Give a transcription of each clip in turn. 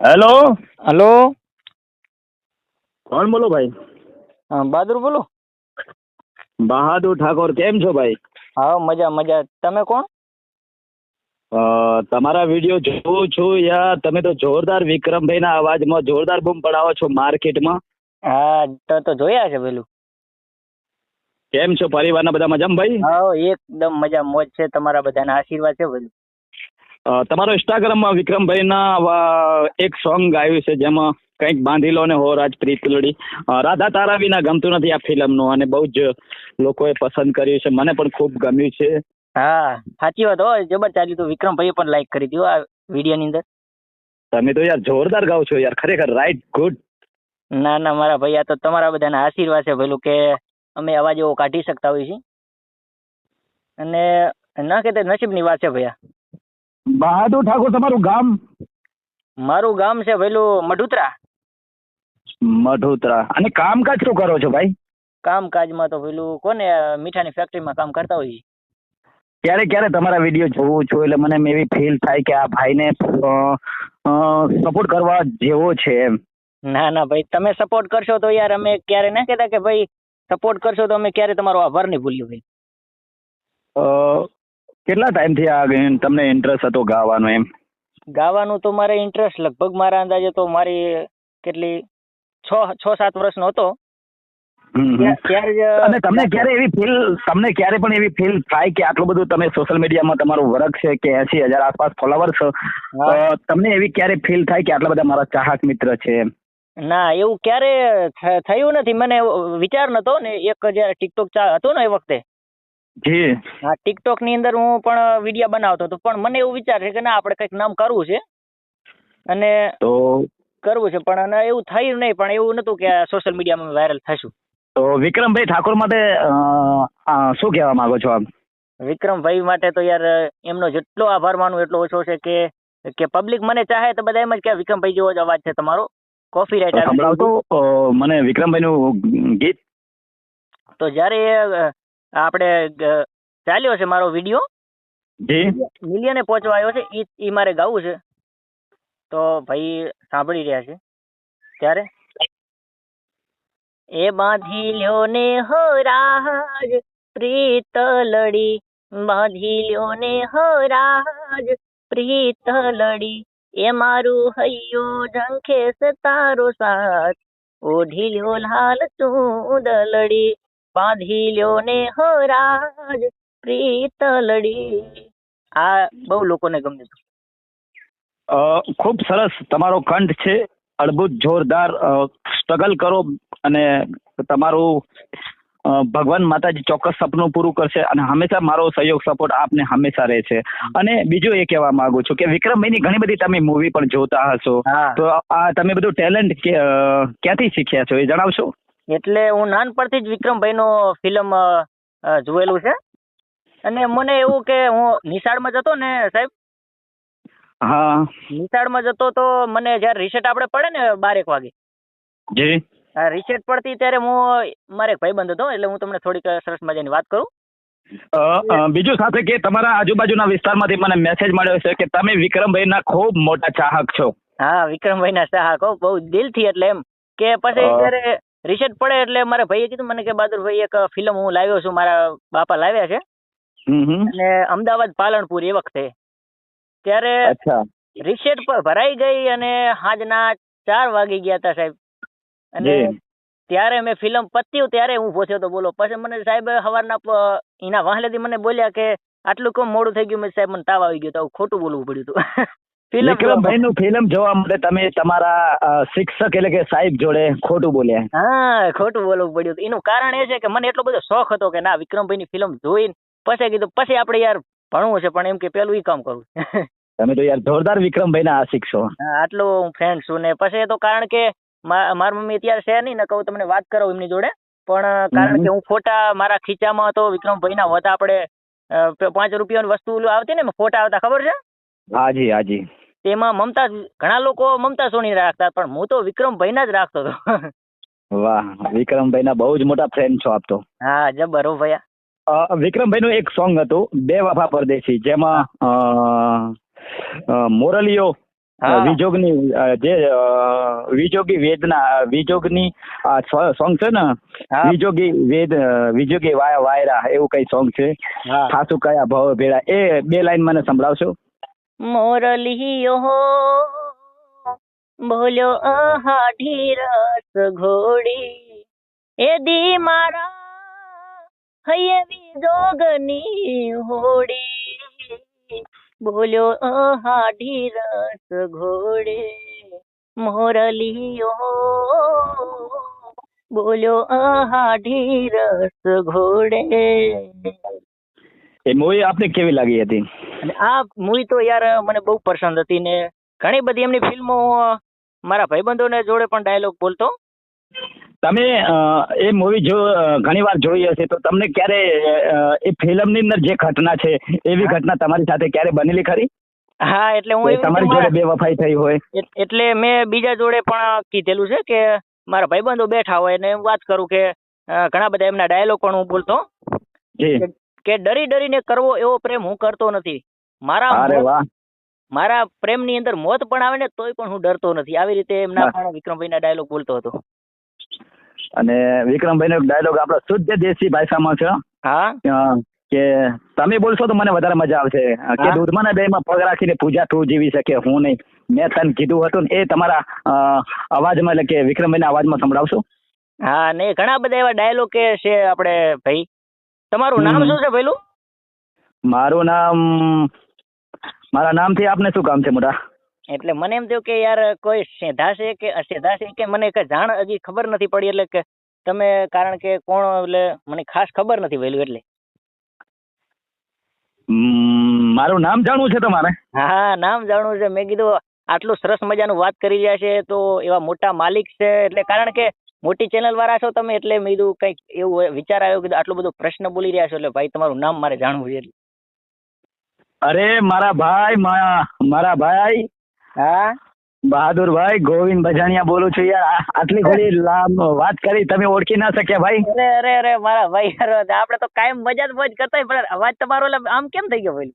Hello. Hello. કોણ બોલો ભાઈ? બહાદુર બોલો. બહાદુર ઠાકોર, કેમ છો ભાઈ? હા, મજા મજા. તમે કોણ? તમારા વિડીયો જોઉં છું યાર. તમે તો જોરદાર વિક્રમભાઈના અવાજમાં જોરદાર બૂમ પડાવો છો માર્કેટમાં. હા, તો જોયા છે પેલું. કેમ છો? પરિવારના બધા મજામાં ભાઈ? હા, એકદમ મજા મોજ છે. તમારા બધાના આશીર્વાદ છે પેલું. તમારો ઇન્સ્ટાગ્રામમાં વિક્રમભાઈના એક સોંગ ગાયું છે જેમાં કંઈક બાંધી લો ને હો રાજ પ્રીતલડી. રાધા તારા વિના ગમતું નથી આ ફિલ્મનું, અને બહુ જ લોકોએ પસંદ કર્યું છે. મને પણ ખૂબ ગમ્યું છે. હા, સાચી વાત. હોય જબર ચાલ્યું હતું. વિક્રમભાઈએ પણ લાઈક કરી દીધું આ વિડીયોની અંદર. તમે તો યાર જોરદાર ગાઓ છો યાર, ખરેખર. Right, good. ના ના મારા ભાઈ, આ તો તમારા બધાના આશીર્વાદ છે પેલું, કે અમે અવાજ એવો કાઢી શકતા હોઈએ છીએ. અને ના કે નસીબની વાત છે ભૈયા. બહાદુર ઠાકોર, તમારું ગામ? મારું ગામ છે પેલું મઢુતરા. મઢોતરા. અને કામકાજ શું કરો છો ભાઈ? કામકાજમાં તો પેલું કોને મીઠાની ફેક્ટરીમાં કામ કરતા હોઈએ. ક્યારે ક્યારે તમારા વિડીયો જોઉં છું એટલે મને એવી ફીલ થાય કે આ ભાઈને સપોર્ટ કરવા જેવો છે એમ. ના ના ભાઈ, તમે સપોર્ટ કરશો તો યાર અમે ક્યારે ના કહેતા કે ભાઈ સપોર્ટ કરશો તો અમે ક્યારે તમારો આભાર નહીં ભૂલ્યો ભાઈ. અ, કેટલા ટાઈમથી આ તમને ઇન્ટરેસ્ટ હતો ગાવાનો એમ? ગાવાનું તો મારે ઇન્ટરેસ્ટ લગભગ મારા અંદાજે તો મારી કેટલી 6-7 વર્ષનો હતો. હમ હમ. ત્યારે જ અને તમને ક્યારે પણ એવી ફીલ થાય કે આટલું બધું તમે સોશિયલ મીડિયામાં તમારું વર્ક છે કે 80,000 આસપાસ ફોલોવર છો, હા. તમને એવી ક્યારે ફીલ થાય કે આટલા બધા મારા ચાહક મિત્ર છે એમ? ના, એવું ક્યારે થયું નથી. મને વિચાર નતો ને, એક જયારે ટિકટોક હતો ને એ વખતે. જી. હા, ટિકટોક ની અંદર હું પણ વિડીયો બનાવતો હતો, પણ મને એવું વિચાર છે કે ના આપણે કંઈક નામ કરવું છે અને તો કરવું છે, પણ એવું થયું નહીં. પણ એવું નતું કે સોશિયલ મીડિયામાં વાયરલ થશું. તો વિક્રમભાઈ ઠાકોર માટે શું કહેવા માંગો છો આપ? વિક્રમભાઈ માટે તો યાર એમનો જેટલો આભાર માનું એટલો ઓછો છે. કે પબ્લિક મને ચાહે તો બધા એમ જ કે વિક્રમભાઈ જેવો જ અવાજ છે તમારો, કોફી રાઈટ આવે. સંભળાવતો મને વિક્રમભાઈનું ગીત. તો જ્યારે આપણે ચાલ્યો છે મારો વિડીયો, જી. મિલિયને પહોંચવા આવ્યો છે, ઈ મારે ગાવું છે. તો ભાઈ સાંભળી રહ્યા છે ત્યારે. એ બાંધી લ્યો ને હો રાજ પ્રીતલડી, બાંધી લ્યો ને હો રાજ પ્રીતલડી, એ મારું હૈયું ઝંખે છે તારો સાથ, ઓઢી લ્યો લાલ ચૂંદલડી, બાંધી લ્યો ને હો રાજ પ્રીતલડી. આ બહુ લોકોને ગમ્યું હતું. ખૂબ સરસ તમારો કંઠ છે, અદ્ભુત, જોરદાર. સ્ટ્રગલ કરો અને તમારું ભગવાન માતાજી ચોક્કસ સપનું પૂરું કરશે, અને હંમેશા મારો સહયોગ સપોર્ટ આપને હંમેશા રહે છે. અને બીજું એ કહેવા માંગુ છું કે વિક્રમભાઈની ઘણી બધી તમે મૂવી પણ જોતા હશો, તો આ તમે બધું ટેલેન્ટ ક્યાંથી શીખ્યા છો એ જણાવશો? એટલે હું નાનપણથી જ વિક્રમભાઈનો ફિલ્મ જોયેલું છે. અને મને એવું કે હું નિશાળમાં જતો ને સાહેબ, હા. નિશાળમાં જતો તો મને જયારે રિસેટ આપણે પડે ને 12 વાગે, જી. રિસેટ પડતી ત્યારે મારે એક ભાઈબંધ હતો, એટલે હું તમને થોડીક સરસ મજાની વાત કરું. બીજું સાથે કે તમારા આજુબાજુના વિસ્તારમાંથી મને મેસેજ મળ્યો છે કે તમે વિક્રમભાઈના ખૂબ મોટા ચાહક છો. હા, વિક્રમભાઈના ચાહક હો, બહુ દિલથી. એટલે એમ કે પછી જયારે રિસેટ પડે એટલે મારા ભાઈએ કીધું મને કે બહાદુરભાઈ એક ફિલ્મ હું લાવ્યો છું, મારા બાપા લાવ્યા છે. અને અમદાવાદ પાલનપુર એ વખતે ત્યારે રિસેટ પર ભરાઈ ગઈ અને સાંજના 4 વાગી ગયા હતા સાહેબ. અને ત્યારે મેં ફિલ્મ પત્યું ત્યારે હું પહોંચ્યો તો, બોલો. પછી મને સાહેબ સવારના એના વાહલેથી મને બોલ્યા કે આટલું કેમ મોડું થઈ ગયું? મેં સાહેબ મને તાવ આવી ગયો તો ખોટું બોલવું પડ્યું હતું. વિક્રમભાઈનું ફિલ્મ જોવા માટે તમે તમારા શિક્ષક એટલે કે સાહેબ જોડે ખોટું બોલ્યા? હા, ખોટું બોલવું પડ્યું હતું. એનું કારણ એ છે કે મને એટલો બધો શોખ હતો કે ના વિક્રમભાઈની ફિલ્મ જોઈને પછી કીધું પછી આપણે યાર ભણવું છે, પણ એમ કે પેલું ઈ કામ કરવું. તમે તો યાર જોરદાર વિક્રમભાઈના આશિક છો. હા, આટલું હું ફ્રેન્ડ છું. ને પછી તો કારણ કે મારી મમ્મી અત્યારે છે નહીં, ને કહું તમને વાત કરાવું એમની જોડે, પણ કારણ કે હું ફોટા મારા ખીચામાં તો વિક્રમભાઈના હતા. આપણે 5 રૂપિયાની વસ્તુ આવતી ને ફોટા આવતા, ખબર છે? હાજી હાજી. તેમાં મમતા, ઘણા લોકો મમતા સોની રાખતા, પણ હું તો વિક્રમભાઈના જ રાખતો હતો. વાહ, વિક્રમભાઈના બહુ જ મોટા ફ્રેન્ડ છો આપ તો. હા, જબર હો ભૈયા. વિક્રમભાઈનું એક સોંગ હતું બે વફા પરદેશી, જેમાં મોરલીઓ હા. વિજોગની જે વિજોગી વેદના વિજોગની સોંગ છે ને, હા. વિજોગી વાયરા એવું કઈ સોંગ છે. હા. ખાસુ કયા ભાવ ભેળા, એ 2 લાઈન મને સંભળાવશો? મોરલિયો હો બોલ્યો અહાઢી રસ ઘોડી, એ દી મારા હૈયેવી જોગની હોડી, બોલ્યો અહાઢી રસ ઘોડે, મોરલિયો હો બોલ્યો અહાઢી રસ ઘોડે. એ મૂવી આપને કેવી લાગી હતી? અને આ મૂવી તો યાર મને બહુ પસંદ હતી ને ઘણી બધી એમની ફિલ્મો મારા ભાઈબંધોને જોડે પણ ડાયલોગ બોલતો. તમે એ મૂવી ઘણી વાર જોઈ હશે, તો તમને ક્યારે એ ફિલ્મની અંદર જે ઘટના છે એવી ઘટના તમારી સાથે ક્યારે બનેલી ખરી? હા, એટલે હું તમારી જોડે બેવફાઈ થઈ હોય? એટલે મેં બીજા જોડે પણ કીધેલું છે કે મારા ભાઈબંધો બેઠા હોય ને હું વાત કરું કે ઘણા બધા એમના ડાયલોગ પણ હું બોલતો કે ડરી ડરીને કરવો એવો પ્રેમ હું કરતો નથી. મારા પ્રેમની અંદર મોત પણ આવે ને તોય પણ હું ડરતો નથી. આવી રીતે એમના પણ વિક્રમભાઈના ડાયલોગ બોલતો હતો. અને વિક્રમભાઈનો ડાયલોગ આપણો શુદ્ધ દેશી ભાષામાં છે. હા, કે તમે બોલશો તો મને વધારે મજા આવશે કે દૂધમાં ના દહીંમાં પગ રાખીને પૂજા તું જીવી શકે, હું નહીં. મેં તને કીધું હતું ને, એ તમારા અવાજમાં એટલે કે વિક્રમભાઈના અવાજમાં સંભળાવશો? હા, ને ઘણા બધા એવા ડાયલોગ કે છે આપણે ભાઈ. તમારું નામ શું છે ભઈલું? મારા નામથી આપને શું કામ છે મોટા? એટલે મને એમ થયું કે યાર કોઈ સેધા છે કે અસેધા છે કે મને કઈ જાણ હજી ખબર નથી પડી, એટલે કે તમે કારણ કે કોણ એટલે મને ખાસ ખબર નથી ભઈલું એટલે. મારું નામ જાણવું છે તમારે? હા, નામ જાણવું છે. મેં કીધું આટલું સરસ મજાનું વાત કરી રહ્યા છે તો એવા મોટા માલિક છે, એટલે કારણ કે મોટી ચેનલ વાળા છો તમે, એટલે મેં કીધું કઈક એવું વિચાર આવ્યો કે આટલો બધો પ્રશ્ન બોલી રહ્યા છો એટલે ભાઈ તમારું નામ મારે જાણવું છે. અરે મારા ભાઈ હા, બહાદુરભાઈ ગોવિંદ ભજાણિયા બોલું છું યાર. આટલી ઘણી વાત કરી, તમે ઓળખી ના શક્યા ભાઈ? અરે મારા ભાઈ, આપણે તો કાયમ મજા જ મોજ કરતા હોય, પણ અવાજ તમારો આમ કેમ થઈ ગયો ભાઈ?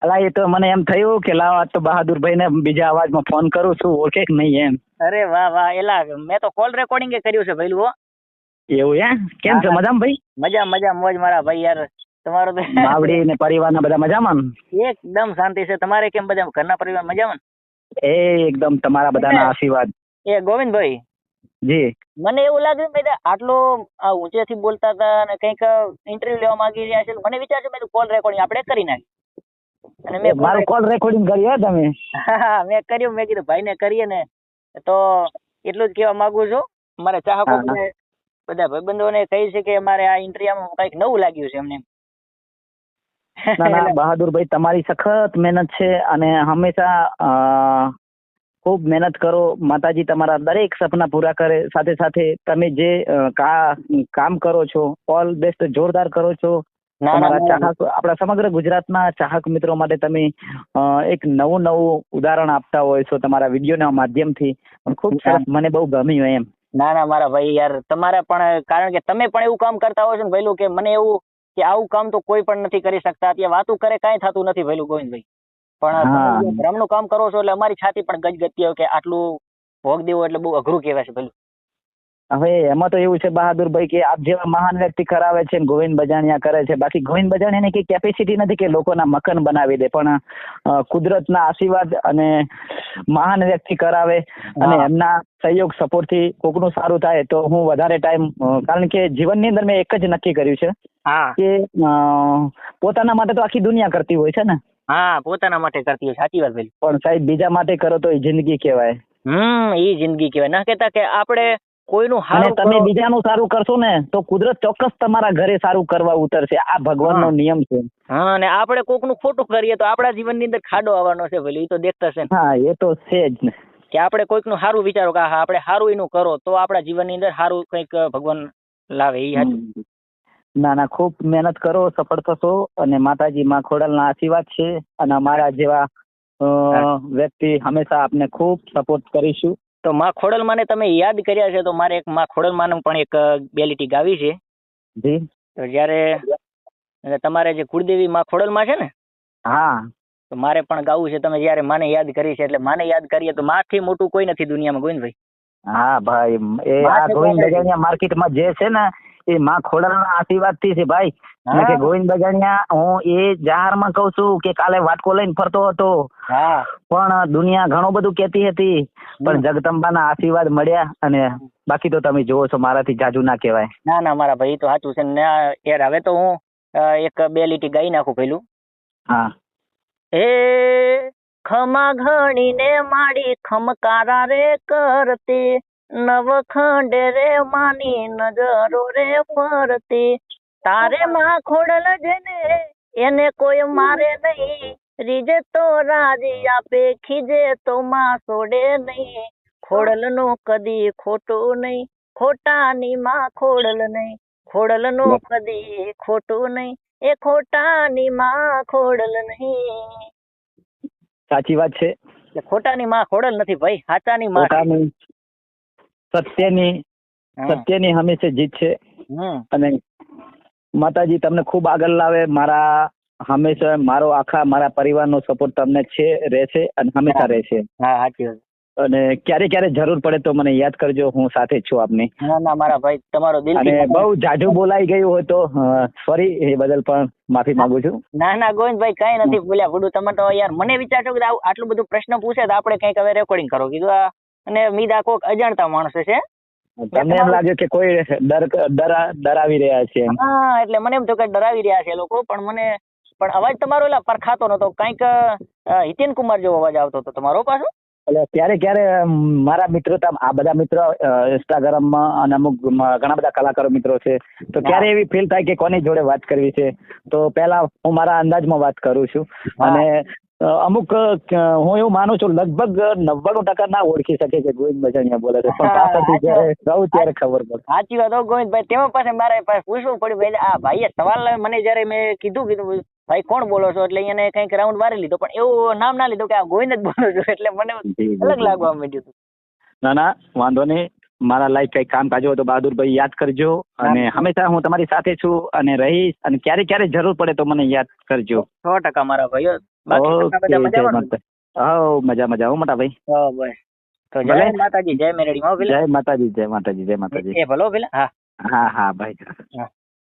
અલા, એ તો મને એમ થયું કે લાવ આજ તો બહાદુરભાઈ ને બીજા અવાજમાં ફોન કરું છું, ઓળખે કે નહીં એમ. અરે વાહ, એલા મેં તો કોલ રેકોર્ડિંગ કર્યું છે ભાઈ. એવું એમ? કેમ છે મજામાં ભાઈ? મજા મોજ મારા ભાઈ યાર. તમારો માવડી ને પરિવારના બધા મજામાં? એકદમ શાંતિ છે. તમારે કેમ બધા ઘરના પરિવાર મજામાં? એકદમ, તમારા બધાના આશીર્વાદ. એ ગોવિંદભાઈ જી, મને એવું લાગ્યું કે આટલો ઊંચેથી બોલતા હતા અને કંઈક ઇન્ટરવ્યુ લેવા માંગી રહ્યા છે. મને વિચાર છે મેં કોલ રેકોર્ડિંગ આપણે કરી નાખી. અને મેં મારું કોલ રેકોર્ડિંગ કર્યું તમે? હા, મેં કર્યું. મેં કીધું ભાઈને કરીએ ને તો એટલું જ કહેવા માંગુ છું. મારા ચાહકો બધા ભાઈબંધોને કહી છે કે અમારે આ ઇન્ટરવ્યુમાં કંઈક નવું લાગ્યું છે એમને. ના બહાદુરભાઈ, તમારી સખત મહેનત છે અને હંમેશા ખૂબ મહેનત કરો. માતાજી તમારા દરેક સપના પૂરા કરે. સાથે સાથે તમે જે કામ કરો છો ઓલ બેસ્ટ, જોરદાર કરો છો. તમારા ચાહક, આપણા સમગ્ર ગુજરાતના ચાહક મિત્રો માટે તમે એક નવું ઉદાહરણ આપતા હોય છો તમારા વિડીયોના માધ્યમથી. ખૂબ સરસ, મને બહુ ગમ્યું એમ. ના મારા ભાઈ યાર, તમારા પણ કારણ કે તમે પણ એવું કામ કરતા હોય છો ને ભઈલું, કે મને એવું કે આવું કામ તો કોઈ પણ નથી કરી શકતા. ત્યાં વાતું કરે કાંઈ થતું નથી ભઈલું ગોવિંદભાઈ. પણ ભ્રમનું કામ કરો છો એટલે અમારી છાતી પણ ગજગજતી હોય કે આટલું ભોગ દેવું એટલે બહુ અઘરું કહેવાય છે ભઈલું. હવે એમાં તો એવું છે બહાદુરભાઈ કે આપ જેવા મહાન વ્યક્તિ કરાવે છે, ગોવિંદ ભજાણિયા કરે છે. બાકી ગોવિંદ ભજાણિયાની કઈ કેપેસિટી નથી કે લોકોના મકાન બનાવી દે, પણ કુદરતના આશીર્વાદ અને મહાન વ્યક્તિ કરાવે અને એમના સહયોગ સપોર્ટ થી કોકનું સારું થાય તો હું વધારે ટાઈમ, કારણ કે જીવનની અંદર મેં એક જ નક્કી કર્યું છે કે પોતાના માટે તો આખી દુનિયા કરતી હોય છે ને. હા, પોતાના માટે કરતી હોય, સાચી વાત ભાઈ. પણ સાહેબ બીજા માટે કરો તો એ જિંદગી કહેવાય. એ જિંદગી કહેવાય. ના કહેતા કે આપણે કોઈનું અને તમે બીજાનું સારું કરશો ને તો કુદરત ચોક્કસ તમારા ઘરે સારું કરવા ઉતરશે. આ ભગવાનનો નિયમ છે. હા, અને આપણે કોકનું ખોટું કરીએ તો આપણા જીવનની અંદર ખાડો આવવાનો છે ભાઈ, એ તો દેખતા છે. હા, એ તો છે જ ને. કે આપણે કોઈકનું સારું વિચારો કે હા આપણે સારું એનું કરો તો આપણા જીવનની અંદર સારું કંઈક ભગવાન લાવે. એ ના ખૂબ મહેનત કરો, સફળ થશો. અને માતાજી માં ખોડલના આશીર્વાદ છે અને અમારા જેવા વ્યક્તિ હંમેશા આપને ખૂબ સપોર્ટ કરીશું. તો માં ખોડલમાને તમે યાદ કર્યા છે તો મારે એક માં ખોડલમાનું પણ એક બે લીટી ગાવી છે. જી. તો જ્યારે તમારે જે કુળદેવી માં ખોડલમાં છે ને, હા, તો મારે પણ ગાવું છે. તમે જયારે માને યાદ કરી છે એટલે માને યાદ કરીએ તો માથી મોટું કોઈ નથી દુનિયામાં, ગોવિંદભાઈ. હા ભાઈ, એ આ ગોવિંદ બગાડિયા માર્કેટમાં જે છે ને એ માં ખોડાના આશીર્વાદ થી છે ભાઈ. ને કે ગોવિંદ બગાડિયા, હું એ જાહેરમાં કહું છું કે કાલે વાટકો લઈને ફરતો હતો, પણ દુનિયા ઘણું બધું કેતી હતી, પણ જગદંબાના આશીર્વાદ મળ્યા. અને બાકી તો તમે જોવો છો, મારાથી જાજુ ના કહેવાય. ના ના મારા ભાઈ, તો સાચું છે ને યાર. હવે તો હું એક બે લીટી ગાઈ નાખું પેલું. હા. એ ખમા ઘણીને માડી ખમકારા રે કરતી, નવખંડે રે માની નજરો રે ફરતી, તારે માં ખોડલ જેને એને કોઈ મારે નહીં, રીજે તો રાજી આપે ખીજે તો માં છોડે નહીં, ખોડલ નું કદી ખોટું નહીં, ખોટાની માં ખોડલ નહીં, ખોડલ નું કદી ખોટું નહીં, એ ખોટાની માં ખોડલ નહીં. સાચી વાત છે. ખોટાની માં ખોડલ નથી ભાઈ, સાચાની માં, સત્યની હંમેશા જીત છે. અને માતાજી તમને ખૂબ આગળ લાવે. મારા હંમેશા મારા પરિવારનો સપોર્ટ તમને છે, રહેશે અને હંમેશા રહેશે. હા સાચી વાત. અને ક્યારે જરૂર પડે તો મને યાદ કરજો, હું સાથે જ છું આપની. ના ના મારા ભાઈ, તમારો દિલ. અને બહુ જાજુ બોલાઈ ગયું હોય તો સોરી, એ બદલ પણ માફી માંગુ છું. ના ના ગોવિંદભાઈ, કઈ નથી બોલ્યા ભૂડું. તમે તો યાર મને વિચાર છો કે આટલું બધું પ્રશ્ન પૂછે તો આપણે કઈક હવે રેકોર્ડિંગ કરો કીધું. અને મીડા કોક અજાણતા માણસો છે, તમને એમ લાગે કે કોઈ ડરાવી રહ્યા છે? હા, એટલે મને એમ થયું કે ડરાવી રહ્યા છે લોકો. પણ અવાજ તમારો એલા પરખાતો નતો, કઈક હિતેન કુમાર જેવો અવાજ આવતો હતો તમારો પાછો. એટલે ક્યારે મારા મિત્રો, આ બધા મિત્રો ઇન્સ્ટાગ્રામમાં અને અમુક ઘણા બધા કલાકારો મિત્રો છે, તો ક્યારે એવી ફીલ થાય કે કોની જોડે વાત કરવી છે, તો પહેલા હું મારા અંદાજમાં વાત કરું છું. અને અમુક હું એવું માનું છું લગભગ 99% ના ઓળખી શકે કે ગોવિંદ બજાણિયા બોલે છે, પણ પાછળથી જયારે કહું ત્યારે ખબર પડે. સાચી વાત હો ગોવિંદભાઈ. તેમાં પાસે મારે પૂછવું પડ્યું, આ ભાઈએ સવાલ મને જયારે મેં કીધું ભાઈ કોણ બોલો છો, એટલે એને કઈક રાઉન્ડ મારી લીધો, પણ એવું નામ ના લીધું કે આ ગોવિંદ જ બોલો છો, એટલે મને અલગ લાગવા માંડ્યું હતું. ના વાંધો નહીં. મારા લાઈક કઈ કામ કાજ હોય તો બહાદુરભાઈ યાદ કરજો, અને હંમેશા હું તમારી સાથે છું અને રહીશ. અને ક્યારે જરૂર પડે તો મને યાદ કરજો. 100% મારા ભાઈઓ. મજા હો મોટા ભાઈ. બસ તો જય માતાજી, જય મેરડી માં. જય માતાજી, જય માતાજી, જય માતાજી. એ ભલો પેલા. હા હા ભાઈ.